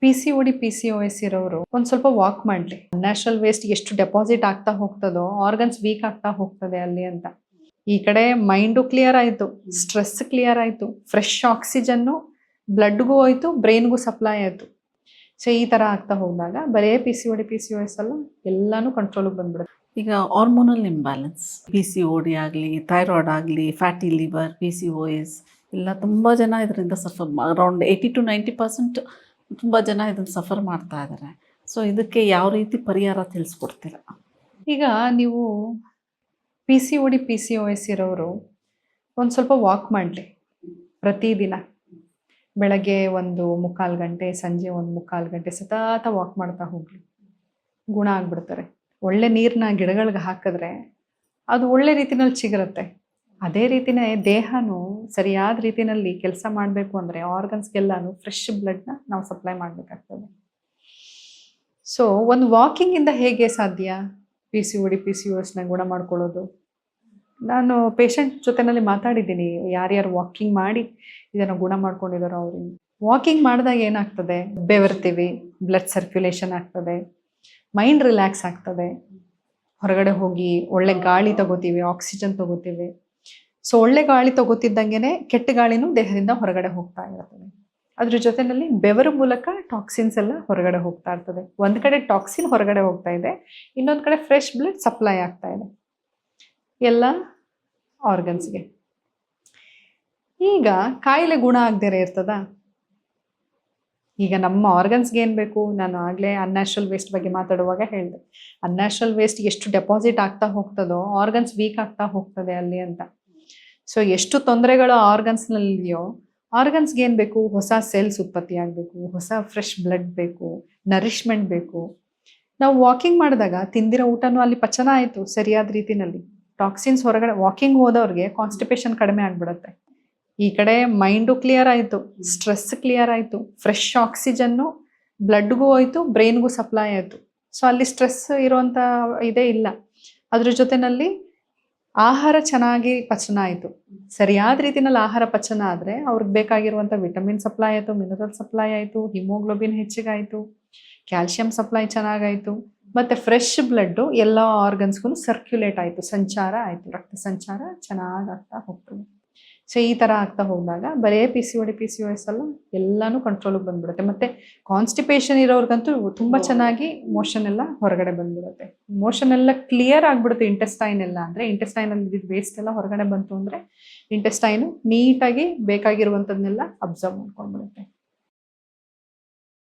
PCOS ಇರೋರು ಒಂದ್ ಸ್ವಲ್ಪ ವಾಕ್ ಮಾಡ್ಲಿ. ನ್ಯಾಷನಲ್ ವೇಸ್ಟ್ ಎಷ್ಟು ಡೆಪಾಸಿಟ್ ಆಗ್ತಾ ಹೋಗ್ತದೋ ಆರ್ಗನ್ಸ್ ವೀಕ್ ಆಗ್ತಾ ಹೋಗ್ತದೆ ಅಲ್ಲಿ ಅಂತ. ಈ ಕಡೆ ಮೈಂಡು ಕ್ಲಿಯರ್ ಆಯ್ತು, ಸ್ಟ್ರೆಸ್ ಕ್ಲಿಯರ್ ಆಯ್ತು, ಫ್ರೆಶ್ ಆಕ್ಸಿಜನ್ನು ಬ್ಲಡ್ಗೂ ಹೋಯ್ತು, ಬ್ರೈನ್ಗೂ ಸಪ್ಲೈ ಆಯ್ತು. ಸೊ ಈ ತರ ಆಗ್ತಾ ಹೋದಾಗ ಬರೇ PCOS ಅಲ್ಲ, ಎಲ್ಲಾನು ಕಂಟ್ರೋಲ್ಗೆ ಬಂದ್ಬಿಡುತ್ತೆ. ಈಗ ಹಾರ್ಮೋನಲ್ ಇಂಬ್ಯಾಲೆನ್ಸ್, PCOD ಆಗಲಿ, ಥೈರಾಯ್ಡ್ ಆಗಲಿ, ಫ್ಯಾಟಿ ಲಿವರ್, PCOS ಎಲ್ಲ ತುಂಬ ಜನ ಇದರಿಂದ ಸಫರ್, ಅರೌಂಡ್ 80 to 90% ತುಂಬ ಜನ ಇದನ್ನು ಸಫರ್ ಮಾಡ್ತಾ ಇದ್ದಾರೆ. ಸೊ ಇದಕ್ಕೆ ಯಾವ ರೀತಿ ಪರಿಹಾರ ತಿಳಿಸ್ಕೊಡ್ತೀರಾ? ಈಗ ನೀವು PCOS ಇರೋರು ಒಂದು ಸ್ವಲ್ಪ ವಾಕ್ ಮಾಡಲಿ ಪ್ರತಿದಿನ. ಬೆಳಗ್ಗೆ 1.25 ಗಂಟೆ, ಸಂಜೆ 1.25 ಗಂಟೆ ಸತತ ವಾಕ್ ಮಾಡ್ತಾ ಹೋಗ್ಲಿ, ಗುಣ ಆಗ್ಬಿಡ್ತಾರೆ. ಒಳ್ಳೆ ನೀರನ್ನ ಗಿಡಗಳಿಗೆ ಹಾಕಿದ್ರೆ ಅದು ಒಳ್ಳೆ ರೀತಿನಲ್ಲಿ ಚಿಗುರುತ್ತೆ. ಅದೇ ರೀತಿನೇ ದೇಹನೂ ಸರಿಯಾದ ರೀತಿನಲ್ಲಿ ಕೆಲಸ ಮಾಡಬೇಕು ಅಂದರೆ ಆರ್ಗನ್ಸ್ಗೆಲ್ಲಾನು ಫ್ರೆಶ್ ಬ್ಲಡ್ನ ನಾವು ಸಪ್ಲೈ ಮಾಡಬೇಕಾಗ್ತದೆ. ಸೊ ಒಂದು ವಾಕಿಂಗಿಂದ ಹೇಗೆ ಸಾಧ್ಯ PCOSನ ಗುಣ ಮಾಡ್ಕೊಳ್ಳೋದು? ನಾನು ಪೇಷಂಟ್ ಜೊತೆನಲ್ಲಿ ಮಾತಾಡಿದ್ದೀನಿ, ಯಾರ್ಯಾರು ವಾಕಿಂಗ್ ಮಾಡಿ ಇದನ್ನು ಗುಣ ಮಾಡ್ಕೊಂಡಿದ್ದಾರೋ ಅವ್ರಿಗೆ. ವಾಕಿಂಗ್ ಮಾಡಿದಾಗ ಏನಾಗ್ತದೆ, ಬೆವರ್ತೀವಿ, ಬ್ಲಡ್ ಸರ್ಕ್ಯುಲೇಷನ್ ಆಗ್ತದೆ, ಮೈಂಡ್ ರಿಲ್ಯಾಕ್ಸ್ ಆಗ್ತದೆ, ಹೊರಗಡೆ ಹೋಗಿ ಒಳ್ಳೆ ಗಾಳಿ ತಗೋತೀವಿ, ಆಕ್ಸಿಜನ್ ತಗೋತೀವಿ. ಸೊ ಒಳ್ಳೆ ಗಾಳಿ ತಗೋತಿದ್ದಂಗೆನೆ ಕೆಟ್ಟ ಗಾಳಿನೂ ದೇಹದಿಂದ ಹೊರಗಡೆ ಹೋಗ್ತಾ ಇರ್ತದೆ. ಅದ್ರ ಜೊತೆನಲ್ಲಿ ಬೆವರು ಮೂಲಕ ಟಾಕ್ಸಿನ್ಸ್ ಎಲ್ಲ ಹೊರಗಡೆ ಹೋಗ್ತಾ ಇರ್ತದೆ. ಒಂದ್ ಕಡೆ ಟಾಕ್ಸಿನ್ ಹೊರಗಡೆ ಹೋಗ್ತಾ ಇದೆ, ಇನ್ನೊಂದ್ ಕಡೆ ಫ್ರೆಶ್ ಬ್ಲಡ್ ಸಪ್ಲೈ ಆಗ್ತಾ ಇದೆ ಎಲ್ಲ ಆರ್ಗನ್ಸ್ಗೆ. ಈಗ ಕಾಯಿಲೆ ಗುಣ ಆಗದೇ ಇರ್ತದ? ಈಗ ನಮ್ಮ ಆರ್ಗನ್ಸ್ಗೆ ಏನು ಬೇಕು? ನಾನು ಆಗಲೇ ಅನ್ಯಾಚುರಲ್ ವೇಸ್ಟ್ ಬಗ್ಗೆ ಮಾತಾಡುವಾಗ ಹೇಳಿದೆ, ಅನ್ಯಾಚುರಲ್ ವೇಸ್ಟ್ ಎಷ್ಟು ಡೆಪಾಸಿಟ್ ಆಗ್ತಾ ಹೋಗ್ತದೋ ಆರ್ಗನ್ಸ್ ವೀಕ್ ಆಗ್ತಾ ಹೋಗ್ತದೆ ಅಲ್ಲಿ ಅಂತ. ಸೊ ಎಷ್ಟು ತೊಂದರೆಗಳು ಆರ್ಗನ್ಸ್ನಲ್ಲಿದೆಯೋ, ಆರ್ಗನ್ಸ್ಗೆ ಏನು ಬೇಕು? ಹೊಸ ಸೆಲ್ಸ್ ಉತ್ಪತ್ತಿ ಆಗಬೇಕು, ಹೊಸ ಫ್ರೆಶ್ ಬ್ಲಡ್ ಬೇಕು, ನರಿಶ್ಮೆಂಟ್ ಬೇಕು. ನಾವು ವಾಕಿಂಗ್ ಮಾಡಿದಾಗ ತಿಂದಿರೋ ಊಟನೂ ಅಲ್ಲಿ ಪಚನ ಆಯಿತು ಸರಿಯಾದ ರೀತಿನಲ್ಲಿ, ಟಾಕ್ಸಿನ್ಸ್ ಹೊರಗಡೆ. ವಾಕಿಂಗ್ ಹೋದವ್ರಿಗೆ ಕಾನ್ಸ್ಟಿಪೇಷನ್ ಕಡಿಮೆ ಆಗಿಬಿಡುತ್ತೆ. ಈ ಕಡೆ ಮೈಂಡು ಕ್ಲಿಯರ್ ಆಯಿತು, ಸ್ಟ್ರೆಸ್ ಕ್ಲಿಯರ್ ಆಯಿತು, ಫ್ರೆಶ್ ಆಕ್ಸಿಜನ್ನು ಬ್ಲಡ್ಗೂ ಹೋಯ್ತು, ಬ್ರೈನ್ಗೂ ಸಪ್ಲೈ ಆಯಿತು. ಸೊ ಅಲ್ಲಿ ಸ್ಟ್ರೆಸ್ ಇರುವಂಥ ಇದೇ ಇಲ್ಲ. ಅದ್ರ ಜೊತೆನಲ್ಲಿ ಆಹಾರ ಚೆನ್ನಾಗಿ ಪಚನ ಆಯಿತು. ಸರಿಯಾದ ರೀತಿನಲ್ಲಿ ಆಹಾರ ಪಚನ ಆದರೆ ಅವ್ರಿಗೆ ಬೇಕಾಗಿರುವಂಥ ವಿಟಮಿನ್ ಸಪ್ಲೈ ಆಯಿತು, ಮಿನರಲ್ ಸಪ್ಲೈ ಆಯಿತು, ಹಿಮೋಗ್ಲೋಬಿನ್ ಹೆಚ್ಚಿಗಾಯಿತು, ಕ್ಯಾಲ್ಶಿಯಂ ಸಪ್ಲೈ ಚೆನ್ನಾಗಾಯಿತು, ಮತ್ತು ಫ್ರೆಶ್ ಬ್ಲಡ್ಡು ಎಲ್ಲ ಆರ್ಗನ್ಸ್ಗೂ ಸರ್ಕ್ಯುಲೇಟ್ ಆಯಿತು, ಸಂಚಾರ ಆಯಿತು, ರಕ್ತ ಸಂಚಾರ ಚೆನ್ನಾಗಿ ಆಗ್ತಾ ಹೋಗ್ತದೆ. ಸೊ ಈ ಥರ ಆಗ್ತಾ ಹೋದಾಗ ಬರೇ PCOS ಅಲ್ಲ, ಎಲ್ಲಾನು ಕಂಟ್ರೋಲಿಗೆ ಬಂದ್ಬಿಡುತ್ತೆ. ಮತ್ತು ಕಾನ್ಸ್ಟಿಪೇಷನ್ ಇರೋರ್ಗಂತೂ ತುಂಬ ಚೆನ್ನಾಗಿ ಮೋಷನ್ ಎಲ್ಲ ಹೊರಗಡೆ ಬಂದ್ಬಿಡುತ್ತೆ. ಮೋಷನ್ ಎಲ್ಲ ಕ್ಲಿಯರ್ ಆಗಿಬಿಡುತ್ತೆ. ಇಂಟೆಸ್ಟೈನ್ ಎಲ್ಲ ಅಂದರೆ ಇಂಟೆಸ್ಟೈನಲ್ಲಿ ಇದ್ದಿದ್ದು ವೇಸ್ಟ್ ಎಲ್ಲ ಹೊರಗಡೆ ಬಂತು ಅಂದರೆ ಇಂಟೆಸ್ಟೈನು ನೀಟಾಗಿ ಬೇಕಾಗಿರುವಂಥದ್ದನ್ನೆಲ್ಲ ಅಬ್ಸರ್ವ್ ಮಾಡ್ಕೊಂಡ್ಬಿಡುತ್ತೆ.